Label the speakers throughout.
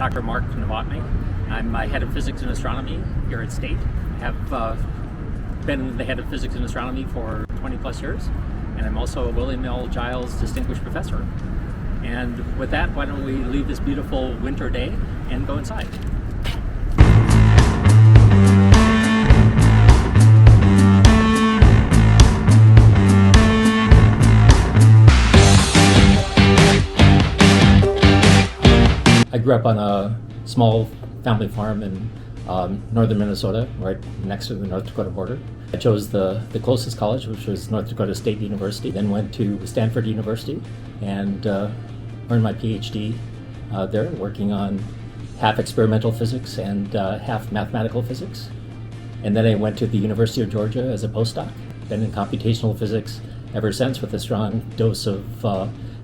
Speaker 1: Dr. Mark Novotny. I'm head of physics and astronomy here at State. I have been the head of physics and astronomy for 20 plus years, and I'm also a William L. Giles Distinguished Professor. And with that, why don't we leave this beautiful winter day and go inside. I grew up on a small family farm in northern Minnesota, right next to the North Dakota border. I chose the closest college, which was North Dakota State University, then went to Stanford University and earned my PhD there, working on half experimental physics and half mathematical physics. And then I went to the University of Georgia as a postdoc, been in computational physics ever since, with a strong dose of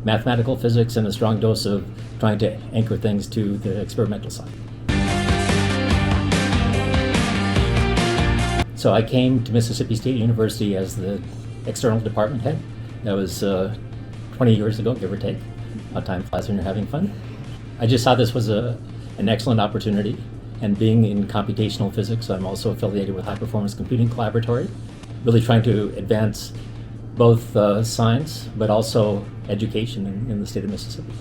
Speaker 1: mathematical physics and a strong dose of trying to anchor things to the experimental side. So I came to Mississippi State University as the external department head. That was 20 years ago, give or take. How time flies when you're having fun. I just saw this was an excellent opportunity, and being in computational physics, I'm also affiliated with High Performance Computing Collaboratory, really trying to advance both science but also education in the state of Mississippi.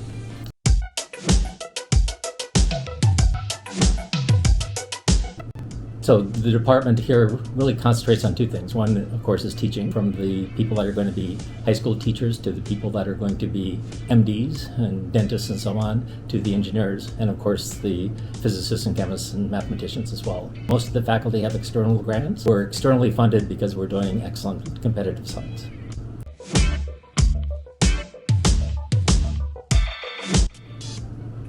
Speaker 1: So the department here really concentrates on two things. One, of course, is teaching, from the people that are going to be high school teachers to the people that are going to be MDs and dentists and so on, to the engineers, and of course the physicists and chemists and mathematicians as well. Most of the faculty have external grants. We're externally funded because we're doing excellent competitive science.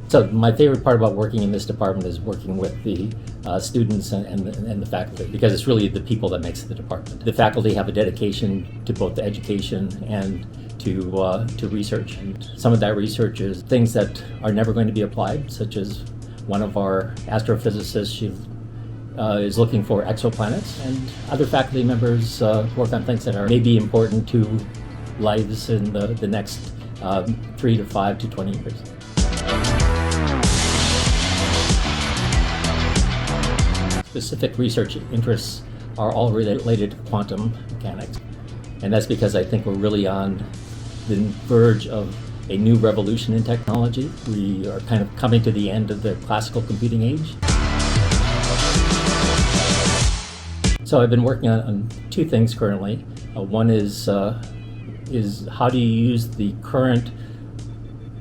Speaker 1: So my favorite part about working in this department is working with the students and the faculty, because it's really the people that makes the department. The faculty have a dedication to both the education and to research. And some of that research is things that are never going to be applied, such as one of our astrophysicists, she is looking for exoplanets, and other faculty members work on things that are maybe important to lives in the next 3 to 5 to 20 years. Specific research interests are all related to quantum mechanics. And that's because I think we're really on the verge of a new revolution in technology. We are kind of coming to the end of the classical computing age. So I've been working on two things currently. One is how do you use the current,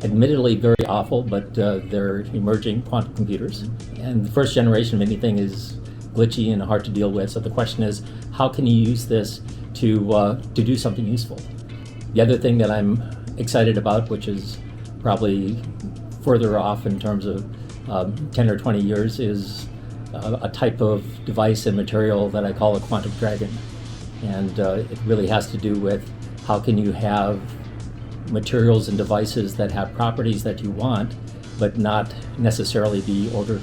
Speaker 1: admittedly very awful, but they're emerging quantum computers. And the first generation of anything is glitchy and hard to deal with. So the question is, how can you use this to do something useful? The other thing that I'm excited about, which is probably further off in terms of 10 or 20 years, is a type of device and material that I call a quantum dragon. And it really has to do with how can you have materials and devices that have properties that you want, but not necessarily be ordered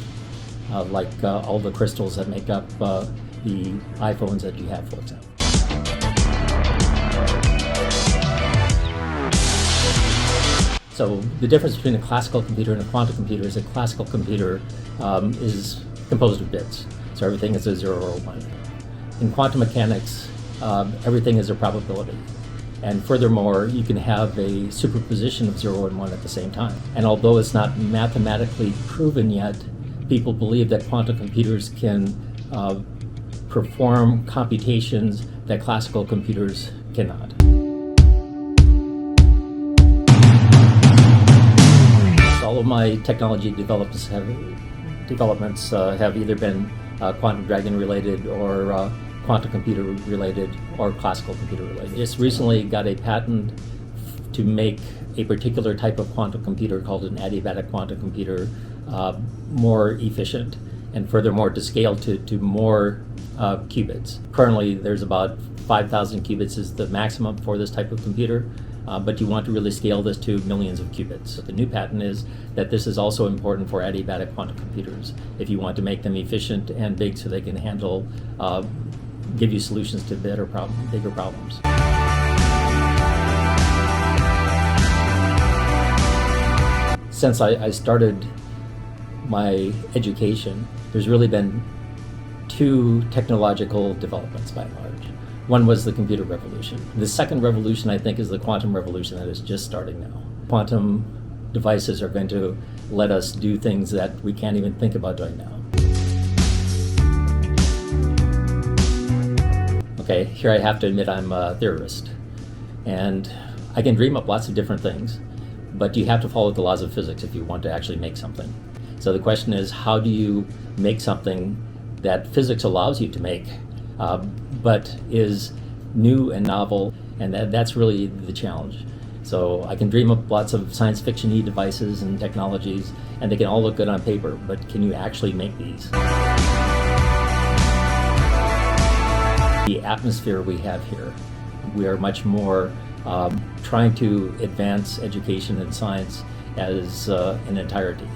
Speaker 1: like all the crystals that make up the iPhones that you have, for example. So the difference between a classical computer and a quantum computer is a classical computer is composed of bits. So everything is a 0 or 1. In quantum mechanics, everything is a probability. And furthermore, you can have a superposition of 0 and 1 at the same time. And although it's not mathematically proven yet, people believe that quantum computers can perform computations that classical computers cannot. All of my technology developments have either been quantum dragon related or quantum computer related or classical computer related. Just recently got a patent to make a particular type of quantum computer called an adiabatic quantum computer more efficient, and furthermore to scale to more qubits. Currently there's about 5,000 qubits is the maximum for this type of computer, but you want to really scale this to millions of qubits. So the new patent is that this is also important for adiabatic quantum computers if you want to make them efficient and big so they can handle, give you solutions to bigger problems. Since I started my education, there's really been two technological developments by and large. One was the computer revolution. The second revolution, I think, is the quantum revolution that is just starting now. Quantum devices are going to let us do things that we can't even think about doing now. Okay, here I have to admit I'm a theorist, and I can dream up lots of different things, but you have to follow the laws of physics if you want to actually make something. So the question is, how do you make something that physics allows you to make, but is new and novel, and that's really the challenge. So I can dream up lots of science fiction-y devices and technologies, and they can all look good on paper, but can you actually make these? The atmosphere we have here, we are much more trying to advance education and science as an entirety.